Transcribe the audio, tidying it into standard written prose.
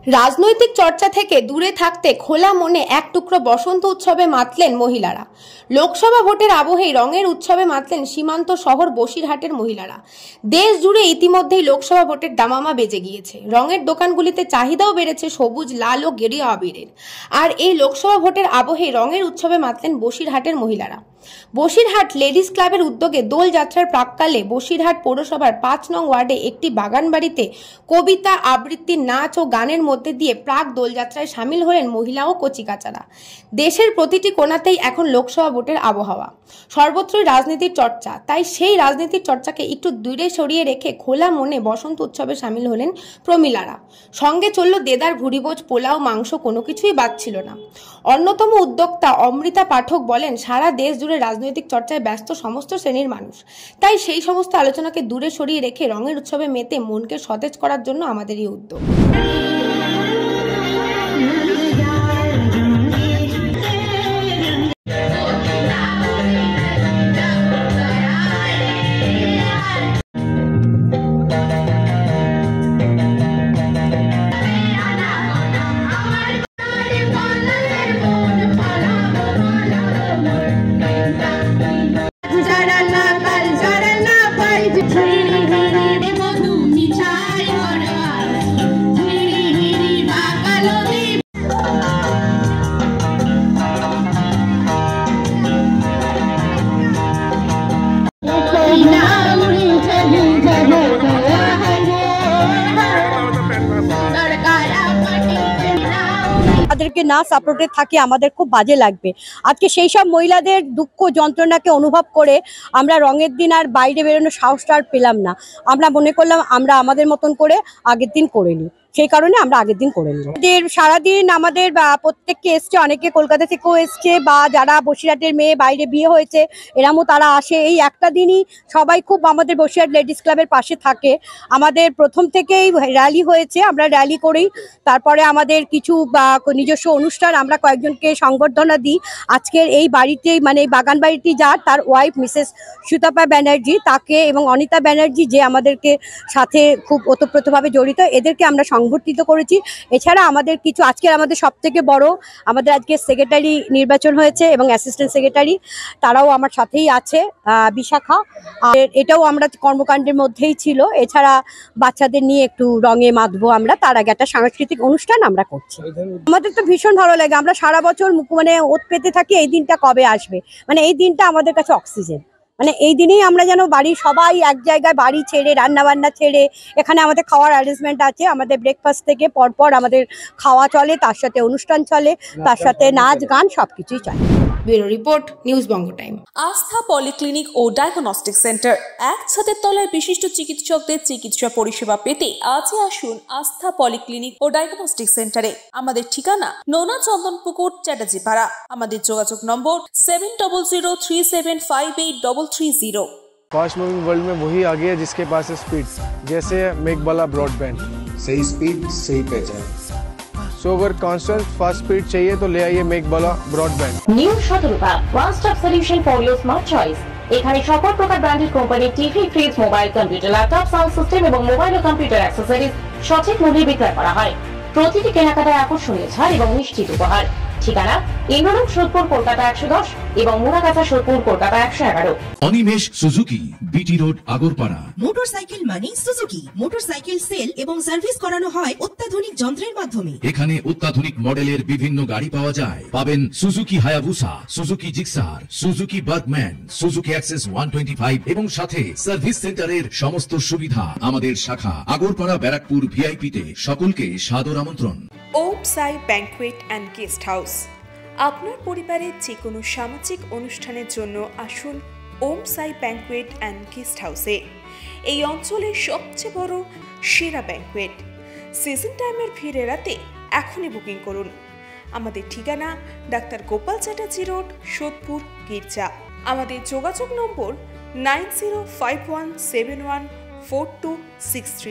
রাজনৈতিক চর্চা থেকে দূরে থাকতে খোলা মনে এক টুকরো বসন্ত উৎসবে মাতলেন মহিলারা। লোকসভা ভোটের আবহেই রঙের উৎসবে মাতলেন সীমান্ত শহর বসিরহাটের মহিলারা। দেশ জুড়ে ইতিমধ্যেই লোকসভা ভোটের দামামা বেজে গিয়েছে। রঙের দোকানগুলিতে চাহিদাও বেড়েছে সবুজ, লাল ও গেরুয়া আবিরের। আর এই লোকসভা ভোটের আবহেই রঙের উৎসবে মাতলেন বসিরহাটের মহিলারা। বসিরহাট লেডিস ক্লাবের উদ্যোগে দোল যাত্রার প্রাক্কালে বসিরহাট পৌরসভার ৫ নং ওয়ার্ডে একটি বাগান বাড়িতে কবিতা আবৃত্তি, নাচ ও গানের মধ্যে দিয়ে প্রাক দোলযাত্রায় সামিল হলেন মহিলা ও কচিকাচারা। দেশের প্রতিটি কোণাতেই এখন লোকসভা ভোটের আবহাওয়া, সর্বত্রই রাজনীতির চর্চা। তাই সেই রাজনীতির চর্চাকে একটু দূরে সরিয়ে রেখে খোলা মনে বসন্ত উৎসবে সামিল হলেন প্রমীলারা। সঙ্গে চলল দেদার ভুরিভোজ, পোলাও, মাংস, কোনো কিছুই বাদ ছিল না। অন্যতম উদ্যোক্তা অমৃতা পাঠক বলেন, সারা দেশ জুড়ে রাজনৈতিক চর্চায় ব্যস্ত সমস্ত শ্রেণীর মানুষ। তাই সেই সমস্ত আলোচনাকে দূরে সরিয়ে রেখে রঙের উৎসবে মেতে মনকে সতেজ করার জন্য আমাদের এই উদ্যোগ। তাদেরকে না সাপোর্টে থাকে আমাদের খুব বাজে লাগবে। আজকে সেই সব মহিলাদের দুঃখ যন্ত্রণাকে অনুভব করে আমরা রঙের দিন আর বাইরে বেরোনোর সাহসটা আর পেলাম না। আমরা মনে করলাম আমরা আমাদের মতন করে আগের দিন করে নিই, সেই কারণে আমরা আগের দিন করে নিই। সারাদিন আমাদের প্রত্যেককে এসছে, অনেকে কলকাতা থেকেও এসছে, বা যারা বসিরহাটের মেয়ে বাইরে বিয়ে হয়েছে এরামও তারা আসে। এই একটা দিনই সবাই খুব আমাদের বসিরহাট লেডিস ক্লাবের পাশে থাকে। আমাদের প্রথম থেকেই র্যালি হয়েছে, আমরা র্যালি করেই তারপরে আমাদের কিছু নিজস্ব অনুষ্ঠান, আমরা কয়েকজনকে সংবর্ধনা দিই। আজকের এই বাড়িতেই, মানে এই বাগান বাড়িটি যার, তার ওয়াইফ মিসেস সুতাপা ব্যানার্জি, তাকে এবং অনিতা ব্যানার্জি যে আমাদেরকে সাথে খুব ওতপ্রোতভাবে জড়িত, এদেরকে আমরা সংবর্ধিত করেছি। এছাড়া আমাদের কিছু, আজকের আমাদের সব থেকে বড়, আমাদের আজকে সেক্রেটারি নির্বাচন হয়েছে এবং অ্যাসিস্ট্যান্ট সেক্রেটারি, তারাও আমার সাথেই আছে, বিশাখা। এটাও আমরা কর্মকাণ্ডের মধ্যেই ছিল। এছাড়া বাচ্চাদের নিয়ে একটু রঙে মাতবো আমরা, তার আগে একটা সাংস্কৃতিক অনুষ্ঠান আমরা করছি। আমাদের তো ভীষণ ভালো লাগে, আমরা সারা বছর মানে ওত পেতে থাকি এই দিনটা কবে আসবে। মানে এই দিনটা আমাদের কাছে অক্সিজেন। মানে এই দিনেই আমরা যেন বাড়ির সবাই এক জায়গায়, বাড়ি ছেড়ে, রান্না বান্না ছেড়ে, এখানে আমাদের খাওয়ার অ্যারেঞ্জমেন্ট আছে। আমাদের ব্রেকফাস্ট থেকে পরপর আমাদের খাওয়া চলে, তার সাথে অনুষ্ঠান চলে, তার সাথে নাচ গান সবকিছুই চলে। ব্যুরো রিপোর্ট, নিউজ বঙ্গ টাইম। আস্থা পলিক্লিনিক ও ডায়াগনস্টিক সেন্টার, এক ছাদের তলায় বিশিষ্ট চিকিৎসকদের চিকিৎসা পরিষেবা পেতে আজই আসুন আস্থা পলিক্লিনিক ও ডায়াগনস্টিক সেন্টারে। আমাদের ঠিকানা নোনা চন্দনপুকুর, চ্যাটার্জিপাড়া। আমাদের যোগাযোগ নম্বর 7003758330। फास्ट मूविंग वर्ल्ड में वही आगे है जिसके पास है स्पीड, जैसे मेघबाला ब्रॉडबैंड। सही स्पीड, सही पहचान। सो अगर कांस्टेंट फास्ट स्पीड चाहिए तो ले आइए Meghbala broadband. New Shatarupa one stop solution for your smart choice. এখানে সকল প্রকার ব্র্যান্ডেড কোম্পানির TV, fridge, mobile, computer, laptop, sound system এবং মোবাইল ও কম্পিউটার অ্যাক্সেসরিজ সঠিক মূল্যে বিক্রয় করা হয়। প্রতিটি কেনাকাটায় আকর্ষণীয় ছাড় এবং নিশ্চিত উপহার। ঠিকানা ইন্দ্রনগর, সোদপুর, কলকাতা 110 এবং Muragachha, Sodepur, Kolkata 111। Animesh Suzuki, BT road, Agarpara. Motorcycle মানে সুজুকি। মোটরসাইকেল সেল এবং সার্ভিস করানো হয় অত্যাধুনিক যন্ত্রের মাধ্যমে। এখানে অত্যাধুনিক মডেলের বিভিন্ন গাড়ি পাওয়া যায়। পাবেন Suzuki Hayabusa, Suzuki Gixxer, Suzuki Bergman, Suzuki access 125 এবং সাথে সার্ভিস সেন্টারের সমস্ত সুবিধা। আমাদের শাখা আগরপাড়া, ব্যারাকপুর ভিআইপি তে। সকলকে সাদর আমন্ত্রণ। ওম সাই ব্যাংকুয়েট অ্যান্ড গেস্ট হাউস। আপনার পরিবারের যে কোনো সামাজিক অনুষ্ঠানের জন্য আসুন ওম সাই ব্যাংকুয়েট অ্যান্ড গেস্ট হাউসে। এই অঞ্চলের সবচেয়ে বড় সেরা ব্যাংকুয়েট। সিজন টাইমের ভিড় এড়াতে এখনই বুকিং করুন। আমাদের ঠিকানা ডাক্তার গোপাল চ্যাটার্জি রোড, সোদপুর, গির্জা। আমাদের যোগাযোগ নম্বর 9051714263।